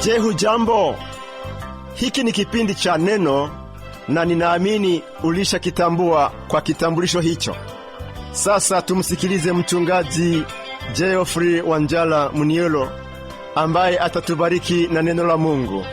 Je, hujambo? Hiki ni kipindi cha Neno na ninaamini ulishakitambua kwa kitambulisho hicho. Sasa tumsikilize mchungaji Geoffrey Wanjala Munielo ambaye atatubariki na neno la Mungu.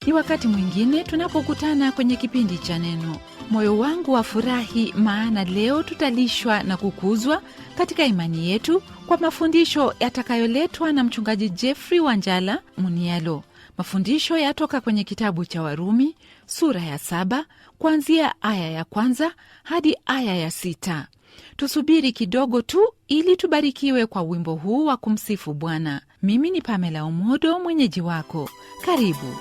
Ni wakati mwingine tunapokutana kwenye kipindi cha Neno. Moyo wangu wafurahi, maana leo tutalishwa na kukuzwa katika imani yetu kwa mafundisho yatakayoletwa na mchungaji Geoffrey Wanjala Munielo. Mafundisho yatoka kwenye kitabu cha Warumi sura ya 7 kuanzia aya ya 1 hadi aya ya 6. Tusubiri kidogo tu ili tubarikiwe kwa wimbo huu wa kumsifu Bwana. Mimi ni Pamela Omodo, mwenyeji wako. Karibu.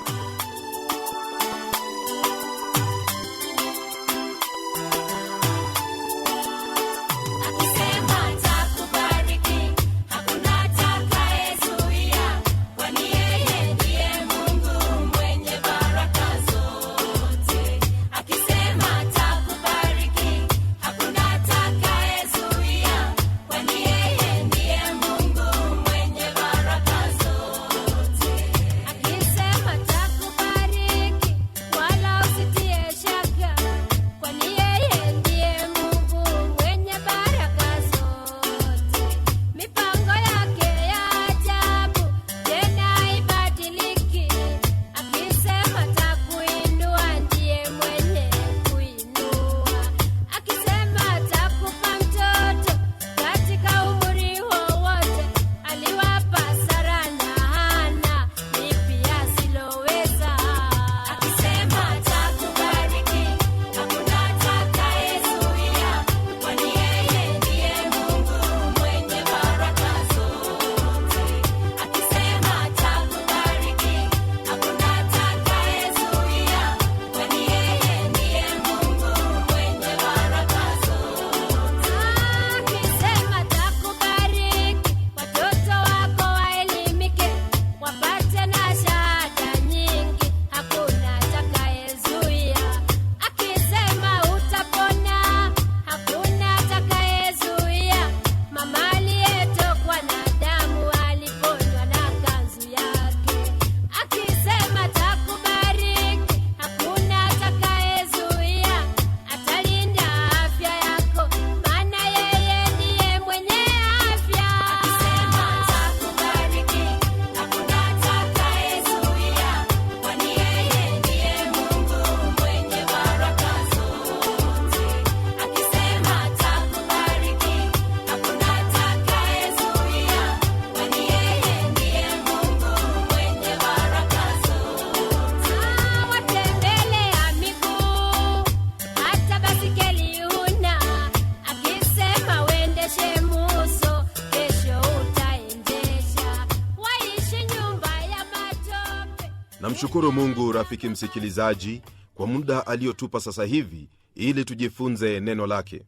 Namshukuru Mungu, rafiki msikilizaji, kwa muda aliotupa sasa hivi ili tujifunze neno lake.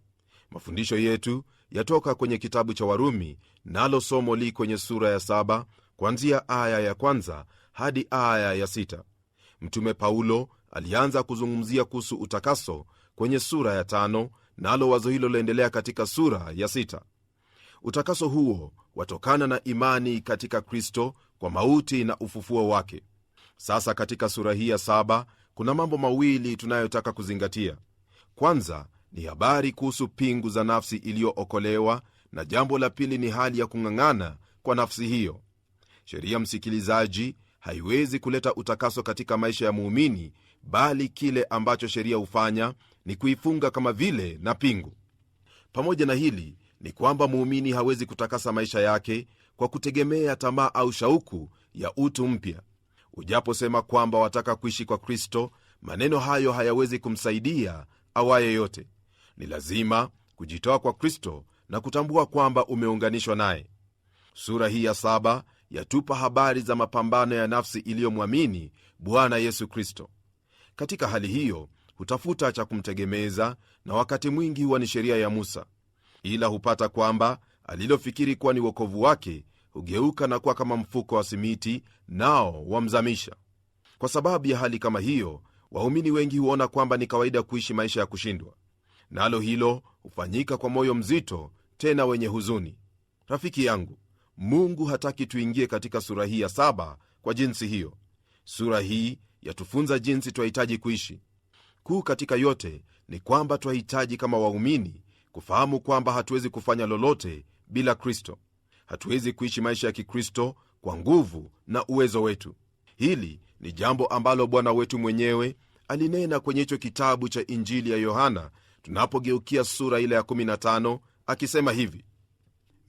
Mafundisho yetu yatoka kwenye kitabu cha Warumi, nalo somo li kwenye sura ya 7 kuanzia aya ya 1 hadi aya ya 6. Mtume Paulo alianza kuzungumzia kuhusu utakaso kwenye sura ya 5, nalo wazo hilo laendelea katika sura ya 6. Utakaso huo watokana na imani katika Kristo kwa mauti na ufufuo wake. Sasa katika sura hii ya 7 kuna mambo mawili tunayotaka kuzingatia. Kwanza ni habari kuhusu pingu za nafsi iliyookolewa, na jambo la pili ni hali ya kung'ang'ana kwa nafsi hiyo. Sheria, msikilizaji, haiwezi kuleta utakaso katika maisha ya muumini, bali kile ambacho sheria hufanya ni kuifunga kama vile na pingu. Pamoja na hili ni kwamba muumini hawezi kutakasa maisha yake kwa kutegemea tamaa au shauku ya utu mpya. Ujaposema kwamba wataka kuishi kwa Kristo, maneno hayo hayawezi kumsaidia awaye yote. Ni lazima kujitoa kwa Kristo na kutambua kwamba umeunganishwa naye. Sura hii ya 7 yatupa habari za mapambano ya nafsi iliyomwamini Bwana Yesu Kristo. Katika hali hiyo hutafuta cha kumtegemeza, na wakati mwingi huwa ni sheria ya Musa, ila hupata kwamba alilofikiri kuwa ni wokovu wake hugeuka na kuwa kama mfuko wa simiti, nao wamzamisha. Kwa sababu ya hali kama hiyo, waumini wengi huona kwamba ni kawaida kuishi maisha ya kushindwa, nalo hilo hufanyika kwa moyo mzito tena wenye huzuni. Rafiki yangu, Mungu hataki tuingie katika sura hii ya 7 kwa jinsi hiyo. Sura hii yatufunza jinsi twahitaji kuishi. Kuu katika yote ni kwamba twahitaji kama waumini kufahamu kwamba hatuwezi kufanya lolote bila Kristo. Hatuwezi kuishi maisha ya Kikristo kwa nguvu na uwezo wetu. Hili ni jambo ambalo Bwana wetu mwenyewe alinena kwenye hicho kitabu cha Injili ya Yohana tunapogeukia sura ile ya 15, akisema hivi: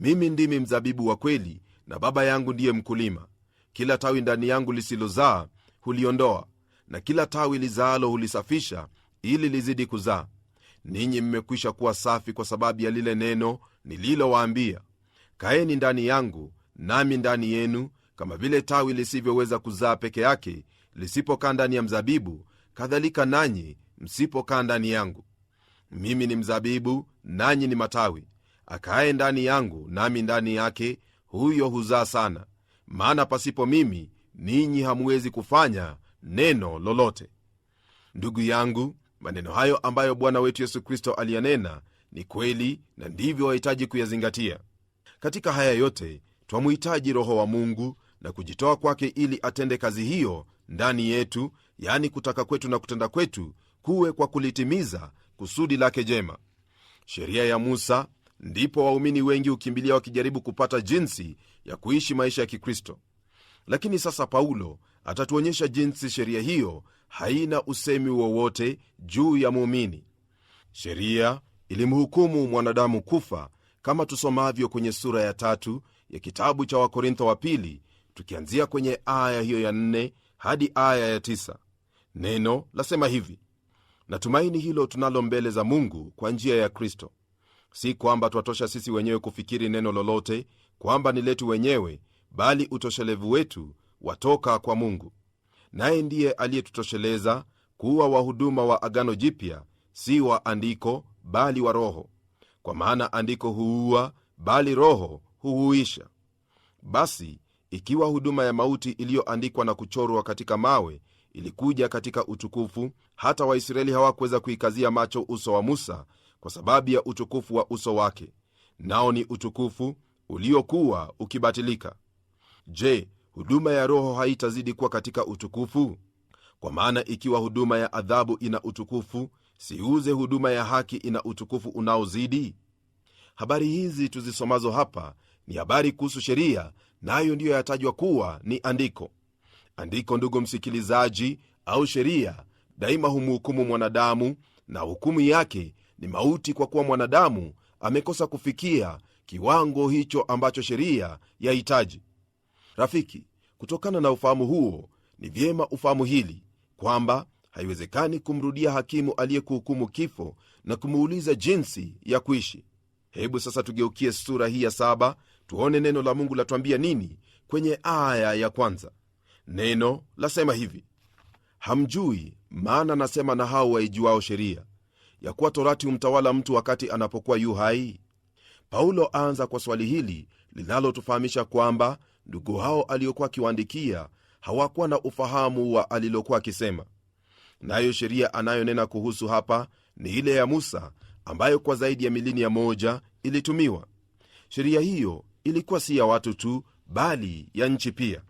mimi ndimi mzabibu wa kweli na Baba yangu ndiye mkulima. Kila tawi ndani yangu lisilozaa huliondoa, na kila tawi lizaalo hulisafisha ili lizidi kuzaa. Ninyi mmekwisha kuwa safi kwa sababu ya lile neno nililowaambia. Kaeni ndani yangu nami ndani yenu. Kama vile tawi lisivyoweza kuzaa peke yake lisipokaa ndani ya mzabibu, kadhalika nanyi msipokaa ndani yangu. Mimi ni mzabibu, nanyi ni matawi. Akae ndani yangu nami ndani yake, huyo huzaa sana, maana pasipo mimi ninyi hamwezi kufanya neno lolote. Ndugu yangu, maneno hayo ambayo Bwana wetu Yesu Kristo aliyanena ni kweli, na ndivyo wahitaji kuyazingatia. Katika haya yote twamuhitaji Roho wa Mungu na kujitoa kwake ili atende kazi hiyo ndani yetu, yani kutaka kwetu na kutenda kwetu kuwe kwa kulitimiza kusudi lake jema. Sheria ya Musa ndipo waumini wengi hukimbilia wakijaribu kupata jinsi ya kuishi maisha ya Kikristo. Lakini sasa Paulo atatuonyesha jinsi sheria hiyo haina usemi wowote juu ya muumini. Sheria ilimhukumu mwanadamu kufa, kama tusomavyo kwenye sura ya 3 ya kitabu cha Wakorintho wa pili, tukianzia kwenye aya hiyo ya 4 hadi aya ya 9. Neno lasema hivi: natumaini hilo tunalo mbele za Mungu kwa njia ya Kristo. Si kwamba twatosha sisi wenyewe kufikiri neno lolote kwamba ni letu wenyewe, bali utoshelevu wetu watoka kwa Mungu. Naye ndiye aliyetutosheleza kuwa wahuduma wa agano jipya, si wa andiko bali wa Roho. Kwa maana andiko huua, bali Roho huhuisha. Basi ikiwa huduma ya mauti iliyoandikwa na kuchorwa katika mawe ilikuja katika utukufu, hata Waisraeli hawakuweza kuikazia macho uso wa Musa kwa sababu ya utukufu wa uso wake, nao ni utukufu uliokuwa ukibatilika. Je, huduma ya Roho haitazidi kuwa katika utukufu? Kwa maana ikiwa huduma ya adhabu ina utukufu, siuze huduma ya haki ina utukufu unaozidi? Habari hizi tuzisomazo hapa ni habari kuhusu sheria, nayo ndiyo yatajwa kuwa ni andiko. Andiko, ndugu msikilizaji, au sheria daima humhukumu mwanadamu, na hukumu yake ni mauti, kwa kuwa mwanadamu amekosa kufikia kiwango hicho ambacho sheria yahitaji. Rafiki, kutokana na ufahamu huo, ni vyema ufahamu hili kwamba haiwezekani kumrudia hakimu aliyekuhukumu kifo na kumuuliza jinsi ya kuishi. Hebu sasa tugeukie sura hii ya 7, tuone neno la Mungu latuambia nini kwenye aya ya 1. Neno lasema hivi: hamjui, maana nasema na hao waijuao sheria, ya kuwa torati humtawala mtu wakati anapokuwa yu hai. Paulo aanza kwa swali hili linalotufahamisha kwamba ndugu hao aliokuwa akiwaandikia hawakuwa na ufahamu wa alilokuwa akisema. Nayo sheria anayonena kuhusu hapa ni ile ya Musa, ambayo kwa zaidi ya milenia moja ilitumiwa. Sheria hiyo ilikuwa si ya watu tu, bali ya nchi pia.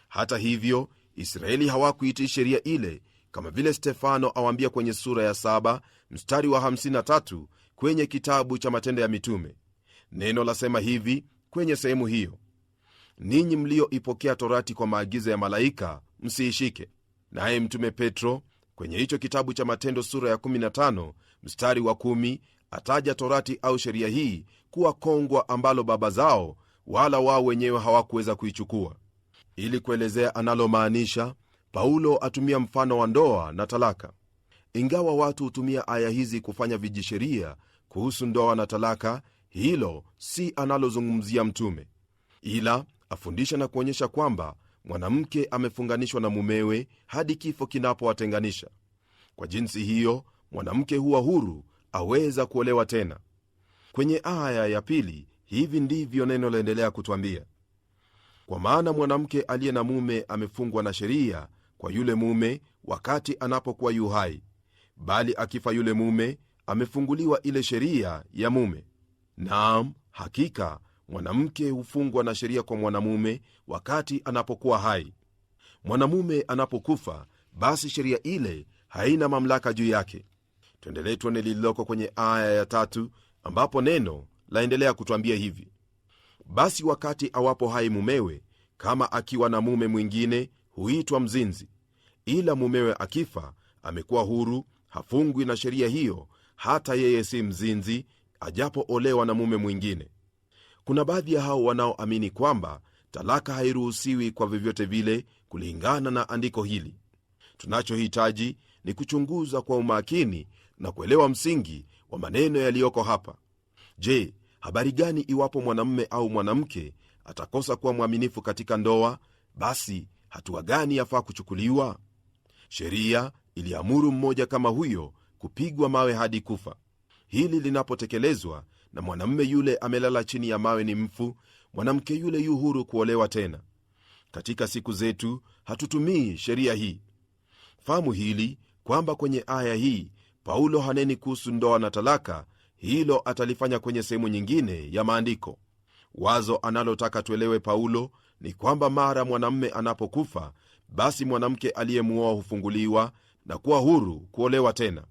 Hata hivyo, Israeli hawakuitii sheria ile, kama vile Stefano awaambia kwenye sura ya 7 mstari wa 53 kwenye kitabu cha Matendo ya Mitume. Neno lasema hivi kwenye sehemu hiyo: ninyi mlioipokea torati kwa maagizo ya malaika, msiishike. Naye mtume Petro kwenye hicho kitabu cha Matendo sura ya 15 mstari wa 10 ataja torati au sheria hii kuwa kongwa ambalo baba zao wala wao wenyewe hawakuweza kuichukua. Ili kuelezea analomaanisha, Paulo atumia mfano wa ndoa na talaka. Ingawa watu hutumia aya hizi kufanya vijisheria kuhusu ndoa na talaka, hilo si analozungumzia mtume, ila afundisha na kuonyesha kwamba mwanamke amefunganishwa na mumewe hadi kifo kinapowatenganisha. Kwa jinsi hiyo, mwanamke huwa huru, aweza kuolewa tena. Kwenye aya ya 2 hivi ndivyo neno laendelea kutwambia: kwa maana mwanamke aliye na mume amefungwa na sheria kwa yule mume wakati anapokuwa yu hai, bali akifa yule mume amefunguliwa ile sheria ya mume. Naam, hakika mwanamke hufungwa na sheria kwa mwanamume wakati anapokuwa hai. Mwanamume anapokufa, basi sheria ile haina mamlaka juu yake. Tuendelee tuone lililoko kwenye aya ya 3, ambapo neno laendelea kutwambia hivi: basi wakati awapo hai mumewe, kama akiwa na mume mwingine, huitwa mzinzi, ila mumewe akifa, amekuwa huru, hafungwi na sheria hiyo, hata yeye si mzinzi ajapoolewa na mume mwingine. Kuna baadhi ya hao wanaoamini kwamba talaka hairuhusiwi kwa vyovyote vile kulingana na andiko hili. Tunachohitaji ni kuchunguza kwa umakini na kuelewa msingi wa maneno yaliyoko hapa. Je, habari gani iwapo mwanamume au mwanamke atakosa kuwa mwaminifu katika ndoa? Basi hatua gani yafaa kuchukuliwa? Sheria iliamuru mmoja kama huyo kupigwa mawe hadi kufa. Hili linapotekelezwa na mwanamume yule amelala chini ya mawe ni mfu, mwanamke yule yu huru kuolewa tena. Katika siku zetu hatutumii sheria hii. Fahamu hili kwamba kwenye aya hii Paulo haneni kuhusu ndoa na talaka. Hilo atalifanya kwenye sehemu nyingine ya maandiko. Wazo analotaka tuelewe Paulo ni kwamba mara mwanamume anapokufa, basi mwanamke aliyemuoa hufunguliwa na kuwa huru kuolewa tena.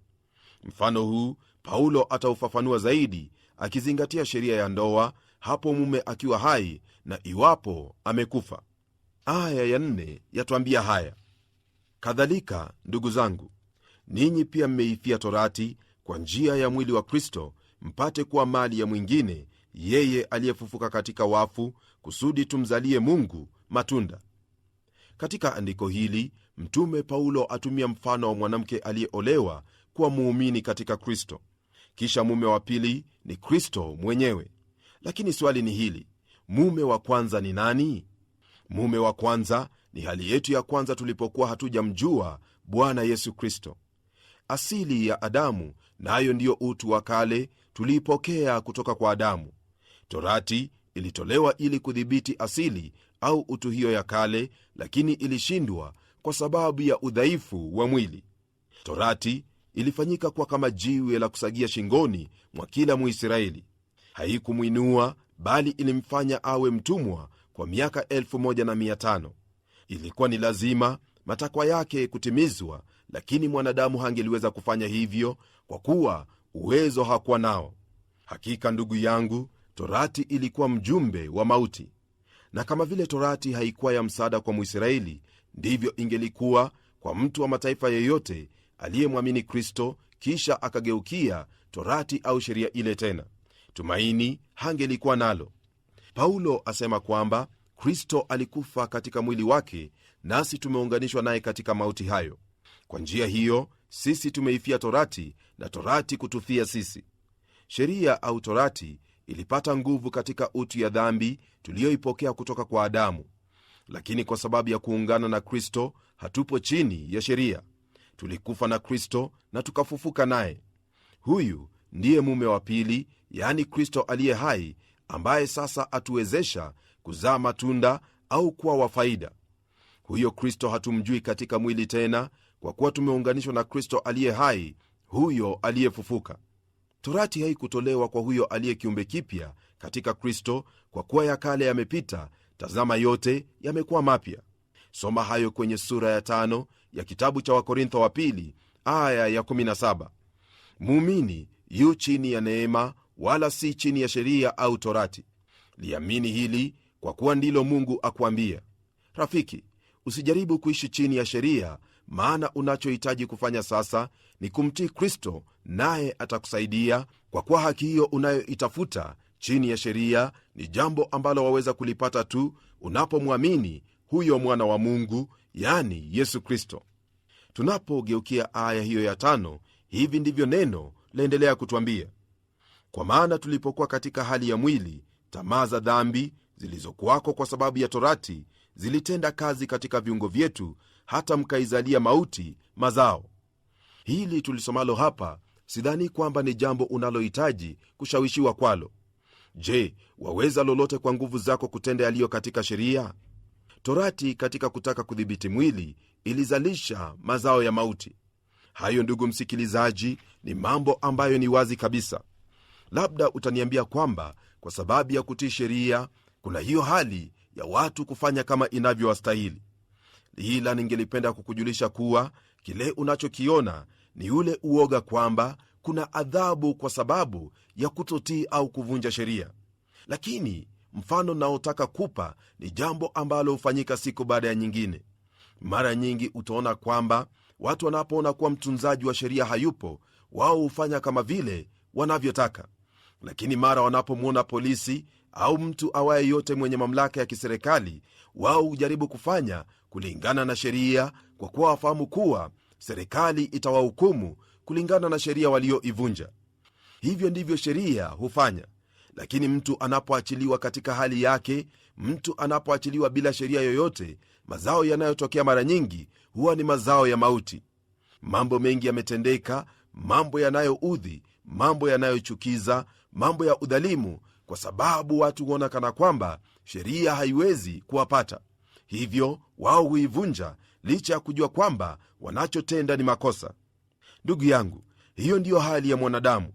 Mfano huu Paulo ataufafanua zaidi akizingatia sheria ya ndoa hapo mume akiwa hai na iwapo amekufa. Aya ya 4 yatuambia haya: kadhalika ndugu zangu, ninyi pia mmeifia torati kwa njia ya mwili wa Kristo, mpate kuwa mali ya mwingine, yeye aliyefufuka katika wafu, kusudi tumzalie Mungu matunda. Katika andiko hili mtume Paulo atumia mfano wa mwanamke aliyeolewa kuwa muumini katika Kristo, kisha mume wa pili ni Kristo mwenyewe. Lakini swali ni hili: mume wa kwanza ni nani? Mume wa kwanza ni hali yetu ya kwanza tulipokuwa hatujamjua Bwana Yesu Kristo. Asili ya Adamu nayo ndiyo utu wa kale tuliipokea kutoka kwa Adamu. Torati ilitolewa ili kudhibiti asili au utu hiyo ya kale, lakini ilishindwa kwa sababu ya udhaifu wa mwili. Torati ilifanyika kuwa kama jiwe la kusagia shingoni mwa kila Mwisraeli. Haikumwinua, bali ilimfanya awe mtumwa kwa miaka 1500. Ilikuwa ni lazima matakwa yake kutimizwa, lakini mwanadamu hangeliweza kufanya hivyo kwa kuwa uwezo hakuwa nao. Hakika ndugu yangu, Torati ilikuwa mjumbe wa mauti, na kama vile Torati haikuwa ya msaada kwa Mwisraeli, ndivyo ingelikuwa kwa mtu wa mataifa yeyote aliyemwamini Kristo kisha akageukia Torati au sheria ile tena. Tumaini hangelikuwa nalo. Paulo asema kwamba Kristo alikufa katika mwili wake, nasi tumeunganishwa naye katika mauti hayo. Kwa njia hiyo sisi tumeifia Torati na Torati kutufia sisi. Sheria au Torati ilipata nguvu katika utu ya dhambi tuliyoipokea kutoka kwa Adamu, lakini kwa sababu ya kuungana na Kristo hatupo chini ya sheria. Tulikufa na Kristo na tukafufuka naye. Huyu ndiye mume wa pili, yani Kristo aliye hai, ambaye sasa atuwezesha kuzaa matunda au kuwa wa faida. Huyo Kristo hatumjui katika mwili tena, kwa kuwa tumeunganishwa na Kristo aliye hai, huyo aliyefufuka. Torati haikutolewa kwa huyo aliye kiumbe kipya katika Kristo, kwa kuwa ya kale yamepita, tazama yote yamekuwa mapya. Soma hayo kwenye sura ya 5 ya kitabu cha Wakorintho wa pili aya ya 17. Muumini yu chini ya neema, wala si chini ya sheria au Torati. Liamini hili, kwa kuwa ndilo Mungu akuambia. Rafiki, usijaribu kuishi chini ya sheria, maana unachohitaji kufanya sasa ni kumtii Kristo, naye atakusaidia, kwa kuwa haki hiyo unayoitafuta chini ya sheria ni jambo ambalo waweza kulipata tu unapomwamini huyo mwana wa Mungu, yani Yesu Kristo. Tunapogeukia aya hiyo ya 5, hivi ndivyo neno laendelea kutwambia: kwa maana tulipokuwa katika hali ya mwili, tamaa za dhambi zilizokuwako kwa sababu ya Torati zilitenda kazi katika viungo vyetu, hata mkaizalia mauti mazao. Hili tulisomalo hapa sidhani kwamba ni jambo unalohitaji kushawishiwa kwalo. Je, waweza lolote kwa nguvu zako kutenda yaliyo katika sheria? Torati katika kutaka kudhibiti mwili ilizalisha mazao ya mauti. Hayo, ndugu msikilizaji, ni mambo ambayo ni wazi kabisa. Labda utaniambia kwamba kwa sababu ya kutii sheria, kuna hiyo hali ya watu kufanya kama inavyowastahili. Ila ningelipenda kukujulisha kuwa kile unachokiona ni ule uoga kwamba kuna adhabu kwa sababu ya kutotii au kuvunja sheria. Lakini mfano naotaka kupa ni jambo ambalo hufanyika siku baada ya nyingine. Mara nyingi utaona kwamba watu wanapoona kuwa mtunzaji wa sheria hayupo, wao hufanya kama vile wanavyotaka. Lakini mara wanapomwona polisi au mtu awaye yote mwenye mamlaka ya kiserikali, wao hujaribu kufanya kulingana na sheria, kwa kuwa wafahamu kuwa serikali itawahukumu kulingana na sheria walioivunja. Hivyo ndivyo sheria hufanya. Lakini mtu anapoachiliwa katika hali yake, mtu anapoachiliwa bila sheria yoyote, mazao yanayotokea mara nyingi huwa ni mazao ya mauti. Mambo mengi yametendeka, mambo yanayoudhi, mambo yanayochukiza, mambo ya udhalimu, kwa sababu watu huona kana kwamba sheria haiwezi kuwapata. Hivyo wao huivunja licha ya kujua kwamba wanachotenda ni makosa. Ndugu yangu, hiyo ndiyo hali ya mwanadamu.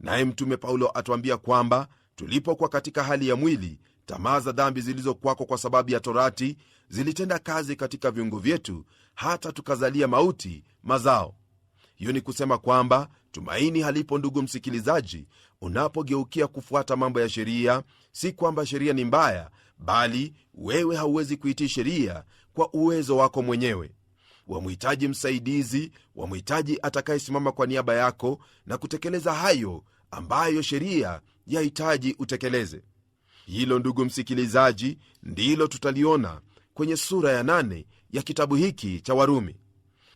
Naye Mtume Paulo atuambia kwamba tulipokuwa katika hali ya mwili, tamaa za dhambi zilizokuwako kwa sababu ya torati zilitenda kazi katika viungo vyetu, hata tukazalia mauti mazao. Hiyo ni kusema kwamba tumaini halipo, ndugu msikilizaji, unapogeukia kufuata mambo ya sheria. Si kwamba sheria ni mbaya, bali wewe hauwezi kuitii sheria kwa uwezo wako mwenyewe. Wamhitaji msaidizi, wamhitaji atakayesimama kwa niaba yako na kutekeleza hayo ambayo sheria yahitaji utekeleze. Hilo, ndugu msikilizaji, ndilo tutaliona kwenye sura ya 8 ya kitabu hiki cha Warumi.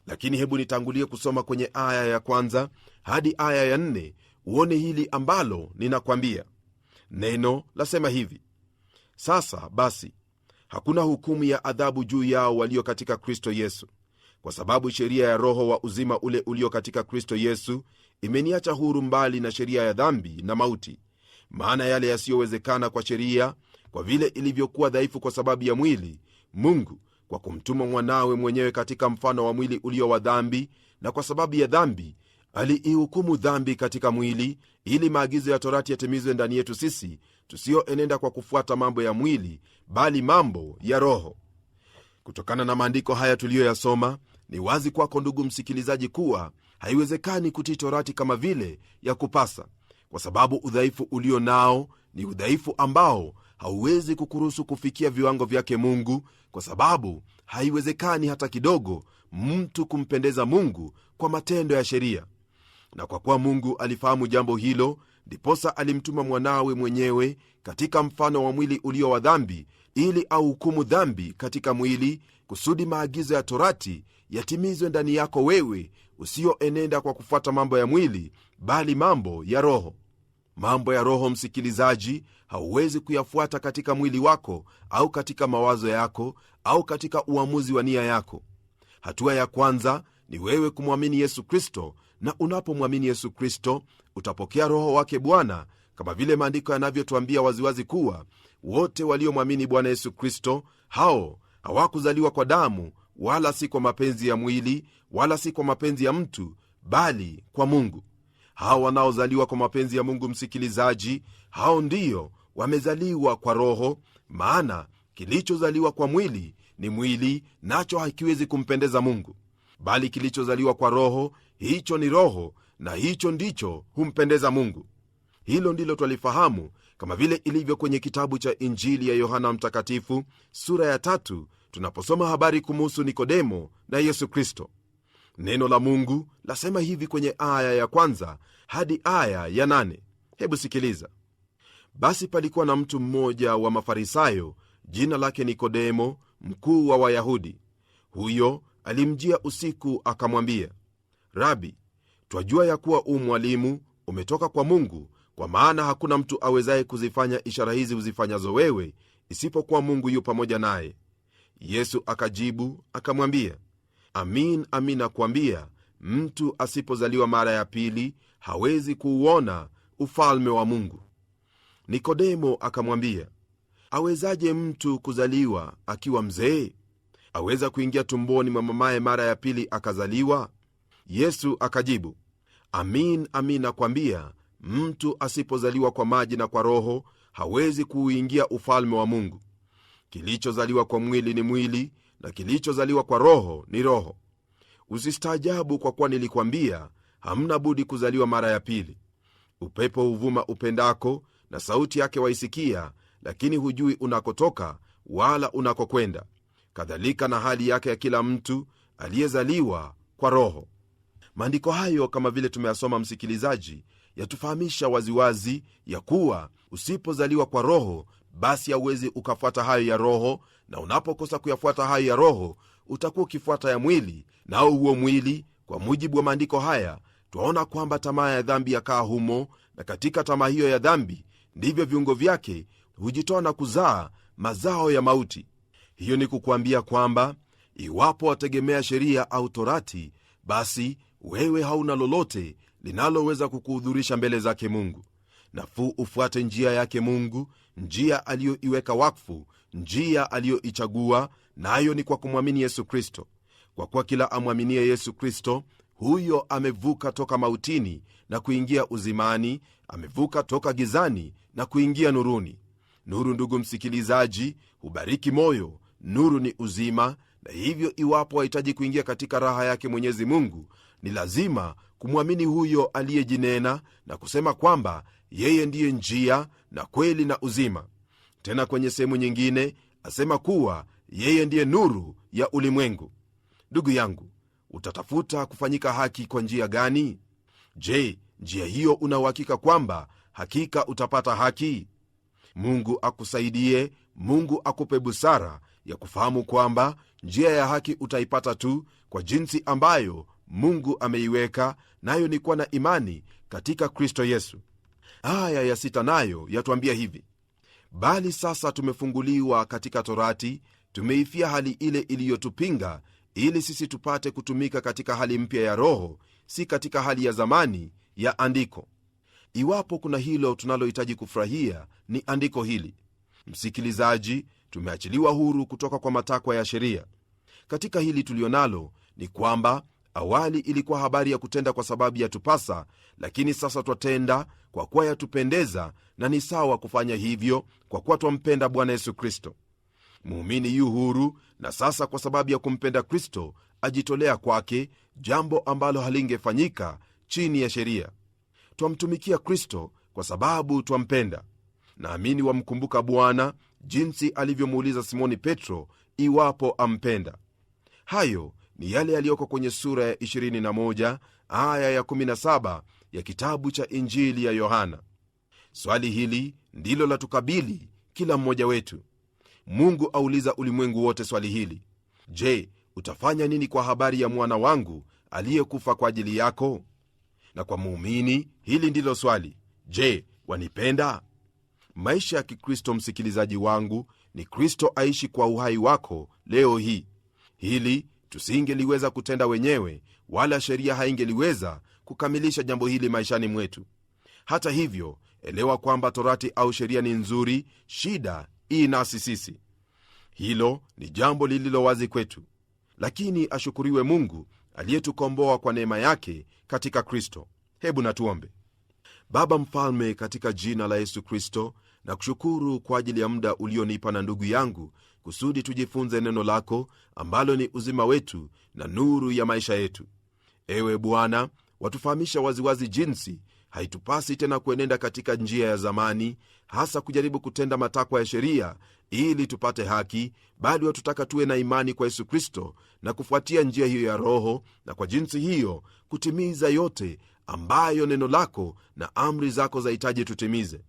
Lakini hebu nitangulie kusoma kwenye aya ya 1 hadi aya ya 4 uone hili ambalo ninakwambia. Neno lasema hivi: sasa basi, hakuna hukumu ya adhabu juu yao walio katika Kristo Yesu, kwa sababu sheria ya Roho wa uzima ule ulio katika Kristo Yesu imeniacha huru mbali na sheria ya dhambi na mauti. Maana yale yasiyowezekana kwa sheria, kwa vile ilivyokuwa dhaifu kwa sababu ya mwili, Mungu kwa kumtuma mwanawe mwenyewe katika mfano wa mwili ulio wa dhambi, na kwa sababu ya dhambi aliihukumu dhambi katika mwili, ili maagizo ya torati yatimizwe ndani yetu sisi tusioenenda kwa kufuata mambo ya mwili, bali mambo ya Roho. Kutokana na maandiko haya tuliyoyasoma, ni wazi kwako ndugu msikilizaji kuwa haiwezekani kutii torati kama vile ya kupasa, kwa sababu udhaifu ulio nao ni udhaifu ambao hauwezi kukuruhusu kufikia viwango vyake Mungu, kwa sababu haiwezekani hata kidogo mtu kumpendeza Mungu kwa matendo ya sheria. Na kwa kuwa Mungu alifahamu jambo hilo, ndiposa alimtuma mwanawe mwenyewe katika mfano wa mwili ulio wa dhambi, ili auhukumu dhambi katika mwili, kusudi maagizo ya torati yatimizwe ndani yako wewe usioenenda kwa kufuata mambo ya mwili, bali mambo ya Roho. Mambo ya Roho, msikilizaji, hauwezi kuyafuata katika mwili wako au katika mawazo yako au katika uamuzi wa nia yako. Hatua ya kwanza ni wewe kumwamini Yesu Kristo, na unapomwamini Yesu Kristo utapokea Roho wake Bwana, kama vile maandiko yanavyotuambia waziwazi kuwa wote waliomwamini Bwana Yesu Kristo hao hawakuzaliwa kwa damu, wala si kwa mapenzi ya mwili, wala si kwa mapenzi ya mtu, bali kwa Mungu. Hao wanaozaliwa kwa mapenzi ya Mungu, msikilizaji, hao ndio wamezaliwa kwa Roho, maana kilichozaliwa kwa mwili ni mwili, nacho hakiwezi kumpendeza Mungu, bali kilichozaliwa kwa Roho, hicho ni roho, na hicho ndicho humpendeza Mungu. Hilo ndilo twalifahamu kama vile ilivyo kwenye kitabu cha Injili ya Yohana Mtakatifu sura ya 3, tunaposoma habari kumuhusu Nikodemo na Yesu Kristo. Neno la Mungu lasema hivi kwenye aya ya 1 hadi aya ya 8. Hebu sikiliza: basi palikuwa na mtu mmoja wa Mafarisayo, jina lake Nikodemo, mkuu wa Wayahudi. Huyo alimjia usiku akamwambia, Rabi, twajua ya kuwa mwalimu umetoka kwa Mungu, kwa maana hakuna mtu awezaye kuzifanya ishara hizi uzifanyazo wewe, isipokuwa Mungu yu pamoja naye. Yesu akajibu akamwambia, amin, amin nakuambia, mtu asipozaliwa mara ya pili hawezi kuuona ufalme wa Mungu. Nikodemo akamwambia, awezaje mtu kuzaliwa akiwa mzee? Aweza kuingia tumboni mwa mamaye mara ya pili akazaliwa? Yesu akajibu, amin, amin nakuambia, mtu asipozaliwa kwa maji na kwa Roho hawezi kuuingia ufalme wa Mungu. Kilichozaliwa kwa mwili ni mwili, na kilichozaliwa kwa roho ni roho. Usistaajabu kwa kuwa nilikwambia, hamna budi kuzaliwa mara ya pili. Upepo huvuma upendako, na sauti yake waisikia, lakini hujui unakotoka wala unakokwenda. Kadhalika na hali yake ya kila mtu aliyezaliwa kwa roho. Maandiko hayo, kama vile tumeyasoma msikilizaji, yatufahamisha waziwazi ya kuwa usipozaliwa kwa roho, basi hauwezi ukafuata hayo ya roho, na unapokosa kuyafuata hayo ya roho, utakuwa ukifuata ya mwili, nao huo mwili, kwa mujibu wa maandiko haya, twaona kwamba tamaa ya dhambi yakaa humo, na katika tamaa hiyo ya dhambi ndivyo viungo vyake hujitoa na kuzaa mazao ya mauti. Hiyo ni kukuambia kwamba iwapo wategemea sheria au torati, basi wewe hauna lolote linaloweza kukuhudhurisha mbele zake Mungu. Nafuu ufuate njia yake Mungu, njia aliyoiweka wakfu, njia aliyoichagua, nayo ni kwa kumwamini Yesu Kristo. Kwa kuwa kila amwaminie Yesu Kristo, huyo amevuka toka mautini na kuingia uzimani, amevuka toka gizani na kuingia nuruni. Nuru, ndugu msikilizaji, hubariki moyo. Nuru ni uzima, na hivyo iwapo wahitaji kuingia katika raha yake Mwenyezi Mungu, ni lazima kumwamini huyo aliyejinena na kusema kwamba yeye ndiye njia na kweli na uzima. Tena kwenye sehemu nyingine asema kuwa yeye ndiye nuru ya ulimwengu. Ndugu yangu, utatafuta kufanyika haki kwa njia gani? Je, njia hiyo una uhakika kwamba hakika utapata haki? Mungu akusaidie. Mungu akupe busara ya kufahamu kwamba njia ya haki utaipata tu kwa jinsi ambayo Mungu ameiweka, nayo ni kuwa na imani katika Kristo Yesu. Aya ya 6 nayo yatuambia hivi: bali sasa tumefunguliwa katika torati, tumeifia hali ile iliyotupinga, ili sisi tupate kutumika katika hali mpya ya roho, si katika hali ya zamani ya andiko. Iwapo kuna hilo tunalohitaji kufurahia, ni andiko hili. Msikilizaji, tumeachiliwa huru kutoka kwa matakwa ya sheria. Katika hili tulionalo ni kwamba awali ilikuwa habari ya kutenda kwa sababu yatupasa, lakini sasa twatenda kwa kuwa yatupendeza, na ni sawa kufanya hivyo kwa kuwa twampenda Bwana Yesu Kristo. Muumini yu huru, na sasa kwa sababu ya kumpenda Kristo ajitolea kwake, jambo ambalo halingefanyika chini ya sheria. Twamtumikia Kristo kwa sababu twampenda. Naamini wamkumbuka Bwana jinsi alivyomuuliza Simoni Petro iwapo ampenda. Hayo ni yale yaliyoko kwenye sura ya 21 aya ya 17 ya kitabu cha Injili ya Yohana. Swali hili ndilo la tukabili kila mmoja wetu. Mungu auliza ulimwengu wote swali hili: je, utafanya nini kwa habari ya mwana wangu aliyekufa kwa ajili yako? Na kwa muumini hili ndilo swali: je, wanipenda? Maisha ya Kikristo, msikilizaji wangu, ni Kristo aishi kwa uhai wako leo hii. Hili tusingeliweza kutenda wenyewe, wala sheria haingeliweza kukamilisha jambo hili maishani mwetu. Hata hivyo, elewa kwamba torati au sheria ni nzuri, shida ii nasi sisi. Hilo ni jambo lililo wazi kwetu, lakini ashukuriwe Mungu aliyetukomboa kwa neema yake katika Kristo. Hebu natuombe. Baba Mfalme, katika jina la Yesu Kristo, na kushukuru kwa ajili ya muda ulionipa na ndugu yangu kusudi tujifunze neno lako ambalo ni uzima wetu na nuru ya maisha yetu. Ewe Bwana, watufahamisha waziwazi jinsi haitupasi tena kuenenda katika njia ya zamani, hasa kujaribu kutenda matakwa ya sheria ili tupate haki, bali watutaka tuwe na imani kwa Yesu Kristo na kufuatia njia hiyo ya Roho, na kwa jinsi hiyo kutimiza yote ambayo neno lako na amri zako zahitaji tutimize.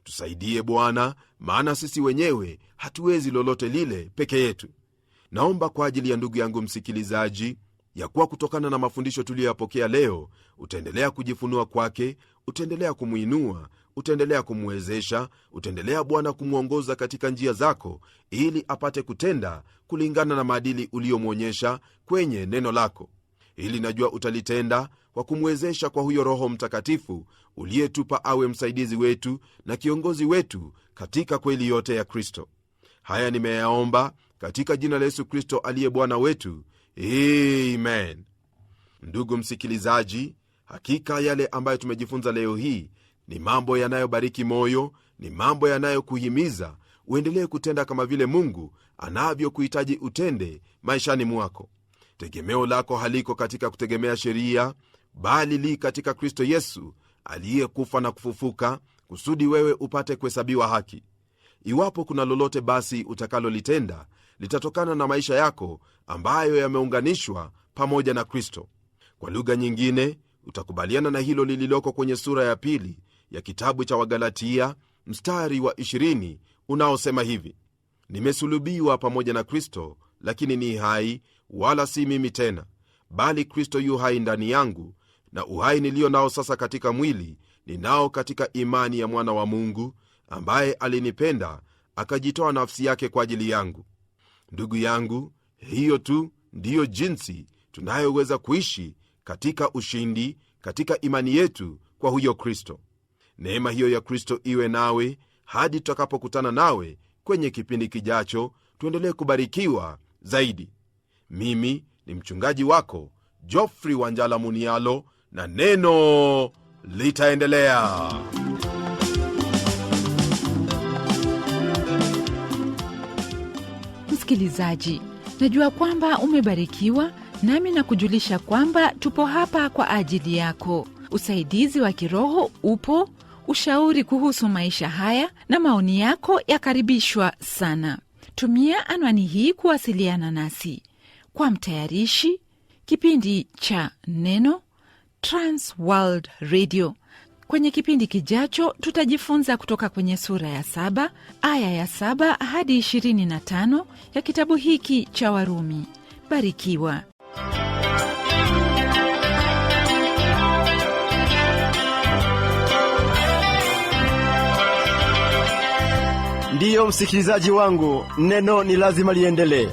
Tusaidie Bwana, maana sisi wenyewe hatuwezi lolote lile peke yetu. Naomba kwa ajili ya ndugu yangu msikilizaji, ya kuwa kutokana na mafundisho tuliyoyapokea leo, utaendelea kujifunua kwake, utaendelea kumuinua, utaendelea kumwezesha, utaendelea Bwana kumwongoza katika njia zako, ili apate kutenda kulingana na maadili uliyomwonyesha kwenye neno lako. Ili najua utalitenda kwa kumwezesha kwa huyo Roho Mtakatifu uliyetupa awe msaidizi wetu na kiongozi wetu katika kweli yote ya Kristo. Haya nimeyaomba katika jina la Yesu Kristo aliye Bwana wetu. Amen. Ndugu msikilizaji, hakika yale ambayo tumejifunza leo hii ni mambo yanayobariki moyo ni mambo yanayokuhimiza uendelee kutenda kama vile Mungu anavyokuhitaji utende maishani mwako. Tegemeo lako haliko katika kutegemea sheria, bali li katika Kristo Yesu aliyekufa na kufufuka kusudi wewe upate kuhesabiwa haki. Iwapo kuna lolote basi utakalolitenda, litatokana na maisha yako ambayo yameunganishwa pamoja na Kristo. Kwa lugha nyingine, utakubaliana na hilo lililoko kwenye sura ya 2 ya kitabu cha Wagalatia mstari wa 20 unaosema hivi: nimesulubiwa pamoja na Kristo, lakini ni hai, wala si mimi tena, bali Kristo yu hai ndani yangu, na uhai nilio nao sasa katika mwili ninao katika imani ya mwana wa Mungu ambaye alinipenda akajitoa nafsi yake kwa ajili yangu. Ndugu yangu, hiyo tu ndiyo jinsi tunayoweza kuishi katika ushindi katika imani yetu kwa huyo Kristo. Neema hiyo ya Kristo iwe nawe hadi tutakapokutana nawe kwenye kipindi kijacho. Tuendelee kubarikiwa zaidi. Mimi ni mchungaji wako Geoffrey Wanjala Munialo, na neno litaendelea. Msikilizaji, najua kwamba umebarikiwa, nami na kujulisha kwamba tupo hapa kwa ajili yako. Usaidizi wa kiroho upo, ushauri kuhusu maisha haya na maoni yako yakaribishwa sana. Tumia anwani hii kuwasiliana nasi. Kwa mtayarishi kipindi cha Neno, Trans World Radio. Kwenye kipindi kijacho tutajifunza kutoka kwenye sura ya 7 aya ya 7 hadi 25 ya kitabu hiki cha Warumi. Barikiwa. Ndiyo msikilizaji wangu, neno ni lazima liendelee.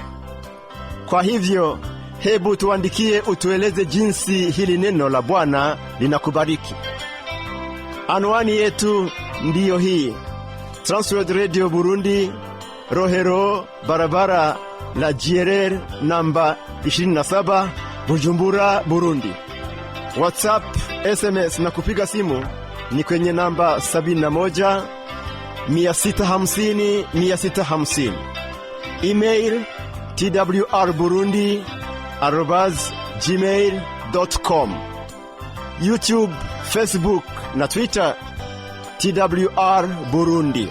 Kwa hivyo, hebu tuandikie utueleze jinsi hili neno la Bwana linakubariki. Anwani yetu ndiyo hii: Transworld Radio Burundi, Rohero, barabara la Jierer namba 27, Bujumbura, Burundi. WhatsApp, SMS na kupiga simu ni kwenye namba 71 650 650. Email twrburundi@gmail.com. YouTube, Facebook na Twitter TWR Burundi.